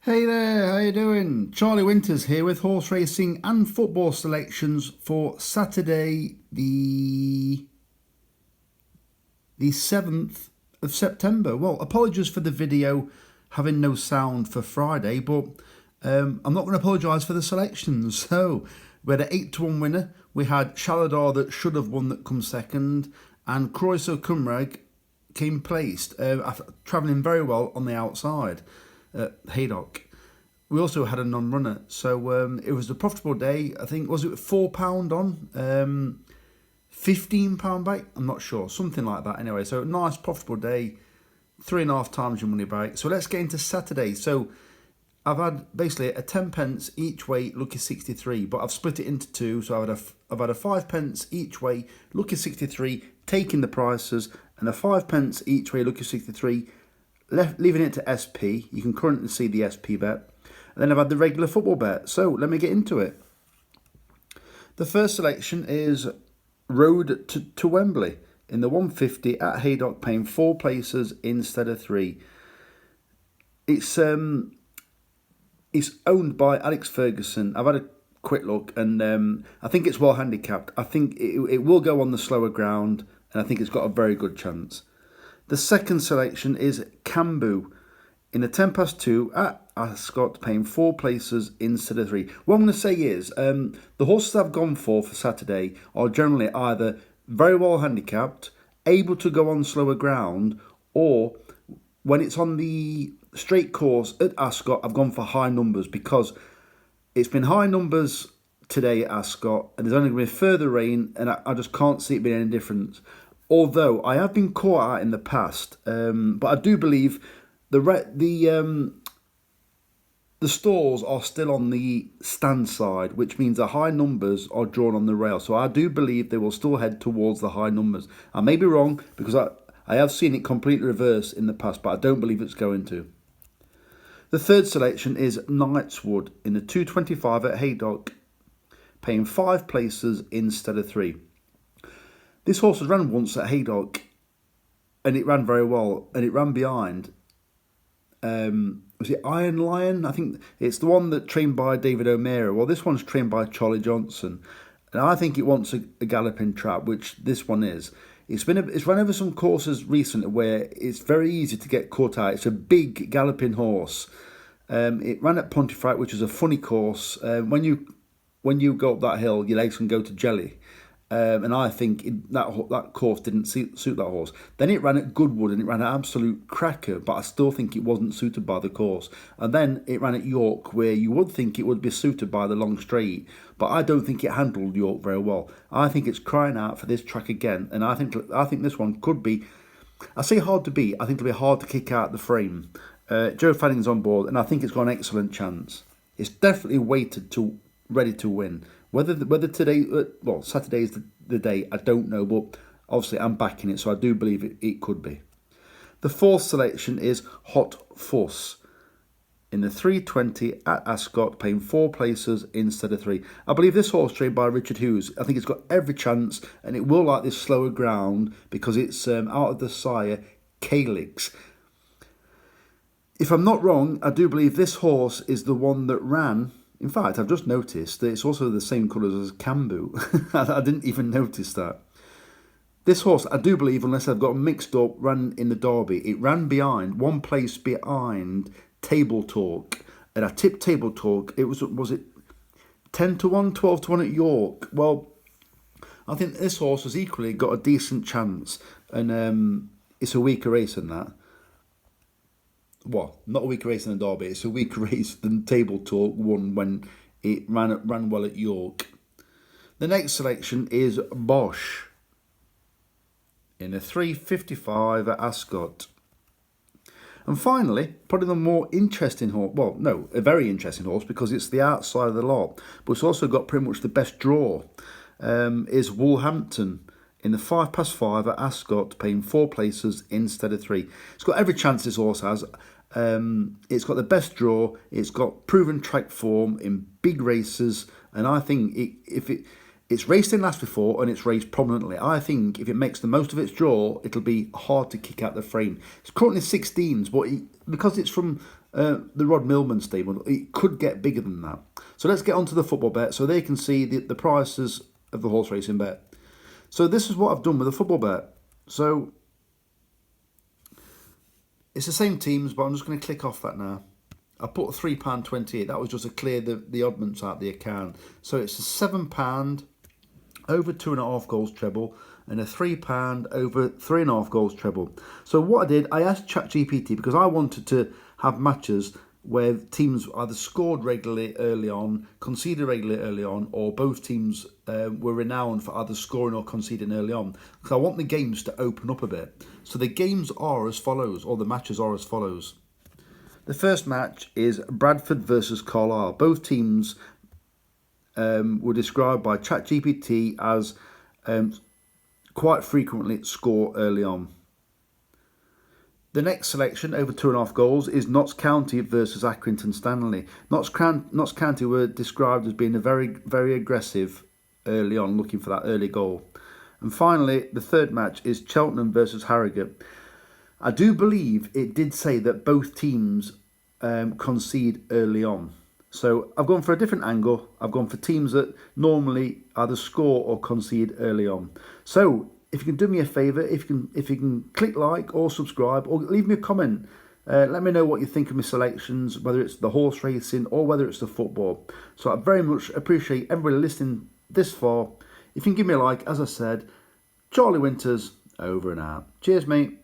Hey there, how you doing? Charlie Winters here with horse racing and football selections for Saturday, the 7th of September. Well, apologies for the video having no sound for Friday, but I'm not going to apologise for the selections. So, we had an 8-1 winner. We had Shaladar that should have won that come second, and Croeso Cymraeg came placed, travelling very well on the outside at Haydock. We also had a non-runner, so it was a profitable day. I think, was it £4 on, £15 back? I'm not sure, something like that. Anyway, so nice profitable day, 3.5 times your money back. So let's get into Saturday. So I've had basically a 10 pence each way, lucky 63, but I've split it into two. So I've had a 5 pence each way, lucky 63, taking the prices, and a 5 pence each way, lucky 63, leaving it to SP. You can currently see the SP bet. And then I've had the regular football bet. So let me get into it. The first selection is Road to Wembley in the 150 at Haydock, paying 4 places instead of 3. It's owned by Alex Ferguson. I've had a quick look, and I think it's well handicapped. I think it will go on the slower ground, and I think it's got a very good chance. The second selection is Cambu in the 2 at Ascot, paying 4 places instead of 3. What I'm going to say is the horses I've gone for Saturday are generally either very well handicapped, able to go on slower ground, or when it's on the straight course at Ascot, I've gone for high numbers because it's been high numbers today at Ascot, and there's only going to be further rain, and I just can't see it being any difference. Although I have been caught out in the past, but I do believe the stalls are still on the stand side, which means the high numbers are drawn on the rail. So I do believe they will still head towards the high numbers. I may be wrong because I have seen it completely reverse in the past, but I don't believe it's going to. The third selection is Knightswood in the 225 at Haydock, paying 5 places instead of 3. This horse was run once at Haydock, and it ran very well, and it ran behind. Was it Iron Lion? I think it's the one that trained by David O'Meara. Well, this one's trained by Charlie Johnson, and I think it wants a galloping trap, which this one is. It's run over some courses recently where it's very easy to get caught out. It's a big galloping horse. It ran at Pontefract, which is a funny course. When you go up that hill, your legs can go to jelly. And I think that course didn't suit that horse. Then it ran at Goodwood, and it ran an absolute cracker, but I still think it wasn't suited by the course. And then it ran at York, where you would think it would be suited by the long straight, but I don't think it handled York very well. I think it's crying out for this track again, and I think this one could be, I say hard to beat, I think it'll be hard to kick out the frame. Joe Fanning's on board, and I think it's got an excellent chance. It's definitely weighted to ready to win. Whether today, Saturday is the day, I don't know, but obviously I'm backing it, so I do believe it could be. The fourth selection is Hot Fuss in the 320 at Ascot, paying 4 places instead of 3. I believe this horse trained by Richard Hughes. I think it's got every chance, and it will like this slower ground because it's out of the sire Calix. If I'm not wrong, I do believe this horse is the one that ran. In fact, I've just noticed that it's also the same colours as Cambu. I didn't even notice that. This horse, I do believe, unless I've got mixed up, ran in the Derby. It ran behind, one place behind Table Talk. And I tipped Table Talk. It was it 10-1, 12-1 at York? Well, I think this horse has equally got a decent chance. And it's a weaker race than that. Well, not a weaker race than the Derby. It's a weaker race than Table Talk won when it ran well at York. The next selection is Bosch in a 355 at Ascot. And finally, probably the more interesting horse, well, no, a very interesting horse because it's the outside of the lot, but it's also got pretty much the best draw, is Wolverhampton in the 5-5 at Ascot, paying 4 places instead of 3. It's got every chance this horse has. It's got the best draw. It's got proven track form in big races, and I think it's raced in last before and it's raced prominently. I think if it makes the most of its draw, it'll be hard to kick out the frame. It's currently 16s, but because it's from the Rod Millman stable. It could get bigger than that. So let's get on to the football bet so they can see the prices of the horse racing bet. So this is what I've done with the football bet. So it's the same teams, but I'm just going to click off that now. I put £3.28. That was just to clear the oddments out of the account. So it's a £7 over 2.5 goals treble and a £3 over 3.5 goals treble. So what I did, I asked ChatGPT because I wanted to have matches where teams either scored regularly early on, conceded regularly early on, or both teams were renowned for either scoring or conceding early on. Because I want the games to open up a bit. So the games are as follows, or the matches are as follows. The first match is Bradford versus Carlisle. Both teams were described by ChatGPT as quite frequently score early on. The next selection, over 2.5 goals, is Notts County versus Accrington Stanley. Notts County were described as being a very, very aggressive early on, looking for that early goal. And finally, the third match is Cheltenham versus Harrogate. I do believe it did say that both teams concede early on. So I've gone for a different angle. I've gone for teams that normally either score or concede early on. So if you can do me a favour, if you can click like or subscribe or leave me a comment. Let me know what you think of my selections, whether it's the horse racing or whether it's the football. So I very much appreciate everybody listening this far. If you can give me a like, as I said, Charlie Winters, over and out. Cheers, mate.